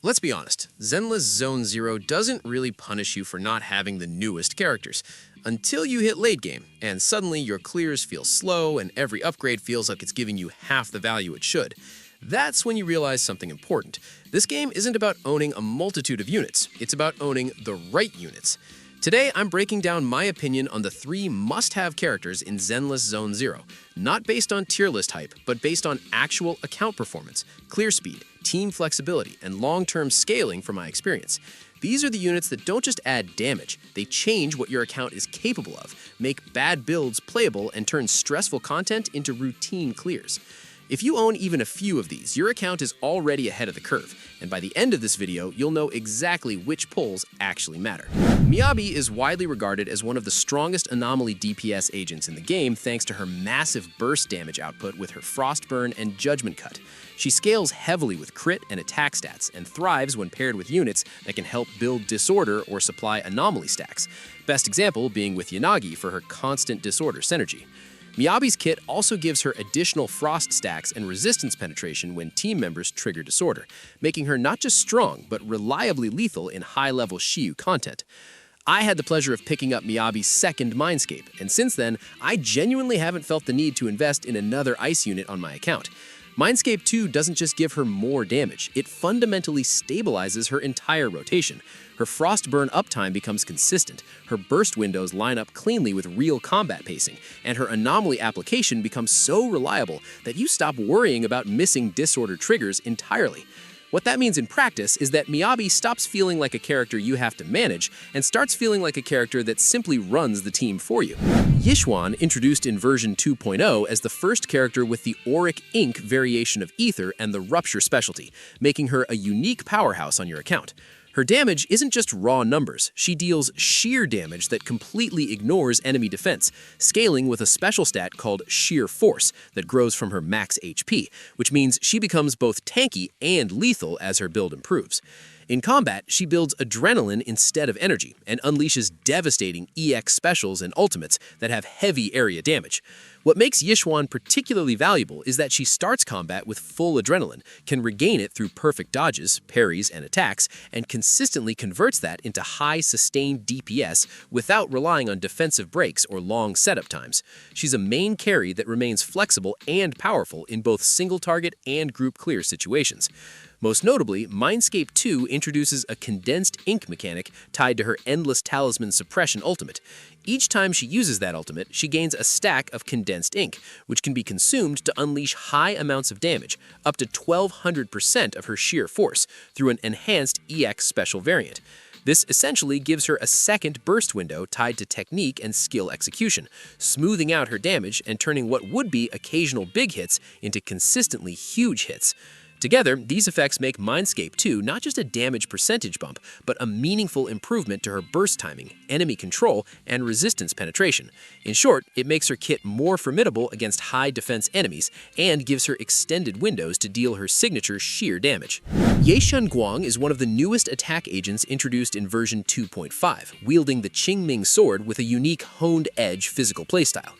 Let's be honest, Zenless Zone Zero doesn't really punish you for not having the newest characters, until you hit late game, and suddenly your clears feel slow and every upgrade feels like it's giving you half the value it should. That's when you realize something important. This game isn't about owning a multitude of units, it's about owning the right units. Today, I'm breaking down my opinion on the 3 must-have characters in Zenless Zone Zero, not based on tier list hype, but based on actual account performance, clear speed, team flexibility, and long-term scaling from my experience. These are the units that don't just add damage, they change what your account is capable of, make bad builds playable, and turn stressful content into routine clears. If you own even a few of these, your account is already ahead of the curve, and by the end of this video, you'll know exactly which pulls actually matter. Miyabi is widely regarded as one of the strongest anomaly DPS agents in the game thanks to her massive burst damage output with her Frostburn and Judgment Cut. She scales heavily with crit and attack stats and thrives when paired with units that can help build disorder or supply anomaly stacks, best example being with Yanagi for her constant disorder synergy. Miyabi's kit also gives her additional frost stacks and resistance penetration when team members trigger disorder, making her not just strong, but reliably lethal in high-level Shiyu content. I had the pleasure of picking up Miyabi's second mindscape, and since then, I genuinely haven't felt the need to invest in another ice unit on my account. Mindscape 2 doesn't just give her more damage, it fundamentally stabilizes her entire rotation. Her Frostburn uptime becomes consistent, her burst windows line up cleanly with real combat pacing, and her anomaly application becomes so reliable that you stop worrying about missing disorder triggers entirely. What that means in practice is that Miyabi stops feeling like a character you have to manage and starts feeling like a character that simply runs the team for you. YIXUAN, introduced in version 2.0 as the first character with the Auric Ink variation of Ether and the Rupture specialty, making her a unique powerhouse on your account. Her damage isn't just raw numbers, she deals sheer damage that completely ignores enemy defense, scaling with a special stat called Sheer Force that grows from her max HP, which means she becomes both tanky and lethal as her build improves. In combat, she builds adrenaline instead of energy and unleashes devastating EX specials and ultimates that have heavy area damage. What makes YIXUAN particularly valuable is that she starts combat with full adrenaline, can regain it through perfect dodges, parries, and attacks, and consistently converts that into high sustained DPS without relying on defensive breaks or long setup times. She's a main carry that remains flexible and powerful in both single target and group clear situations. Most notably, Mindscape 2 introduces a condensed ink mechanic tied to her Endless Talisman Suppression ultimate. Each time she uses that ultimate, she gains a stack of condensed ink, which can be consumed to unleash high amounts of damage, up to 1200% of her sheer force, through an enhanced EX special variant. This essentially gives her a second burst window tied to technique and skill execution, smoothing out her damage and turning what would be occasional big hits into consistently huge hits. Together, these effects make Mindscape 2 not just a damage percentage bump, but a meaningful improvement to her burst timing, enemy control, and resistance penetration. In short, it makes her kit more formidable against high defense enemies and gives her extended windows to deal her signature sheer damage. Ye Shunguang is one of the newest attack agents introduced in version 2.5, wielding the Qingming sword with a unique honed edge physical playstyle.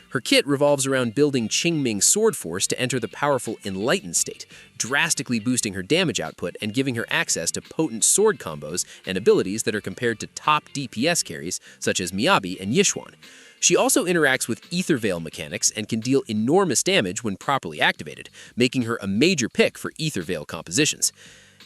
Her kit revolves around building Qingming sword force to enter the powerful Enlightened state, drastically boosting her damage output and giving her access to potent sword combos and abilities that are compared to top DPS carries such as Miyabi and YIXUAN. She also interacts with Ether Veil mechanics and can deal enormous damage when properly activated, making her a major pick for Ether Veil compositions.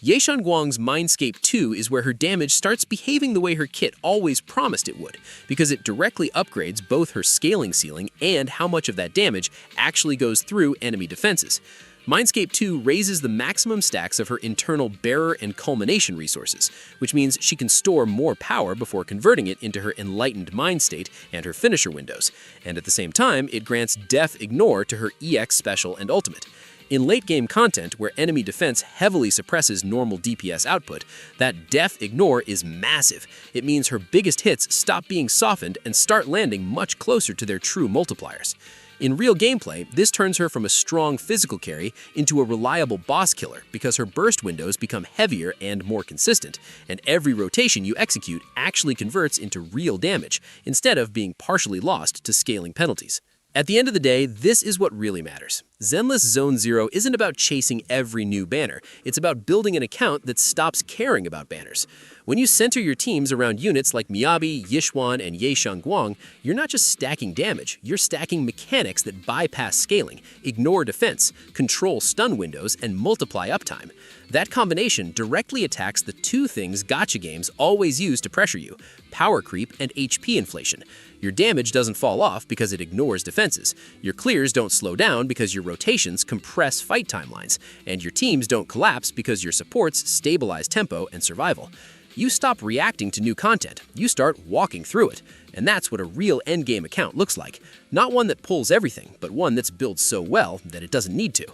Ye Shunguang's Mindscape 2 is where her damage starts behaving the way her kit always promised it would, because it directly upgrades both her scaling ceiling and how much of that damage actually goes through enemy defenses. Mindscape 2 raises the maximum stacks of her internal Bearer and Culmination resources, which means she can store more power before converting it into her Enlightened Mind state and her finisher windows, and at the same time it grants Death Ignore to her EX special and ultimate. In late-game content, where enemy defense heavily suppresses normal DPS output, that Death Ignore is massive. It means her biggest hits stop being softened and start landing much closer to their true multipliers. In real gameplay, this turns her from a strong physical carry into a reliable boss killer because her burst windows become heavier and more consistent, and every rotation you execute actually converts into real damage, instead of being partially lost to scaling penalties. At the end of the day, this is what really matters. Zenless Zone Zero isn't about chasing every new banner. It's about building an account that stops caring about banners. When you center your teams around units like Miyabi, YIXUAN, and Ye Shunguang, you're not just stacking damage, you're stacking mechanics that bypass scaling, ignore defense, control stun windows, and multiply uptime. That combination directly attacks the two things gacha games always use to pressure you: power creep and HP inflation. Your damage doesn't fall off because it ignores defenses. Your clears don't slow down because your rotations compress fight timelines. And your teams don't collapse because your supports stabilize tempo and survival. You stop reacting to new content, you start walking through it. And that's what a real endgame account looks like. Not one that pulls everything, but one that's built so well that it doesn't need to.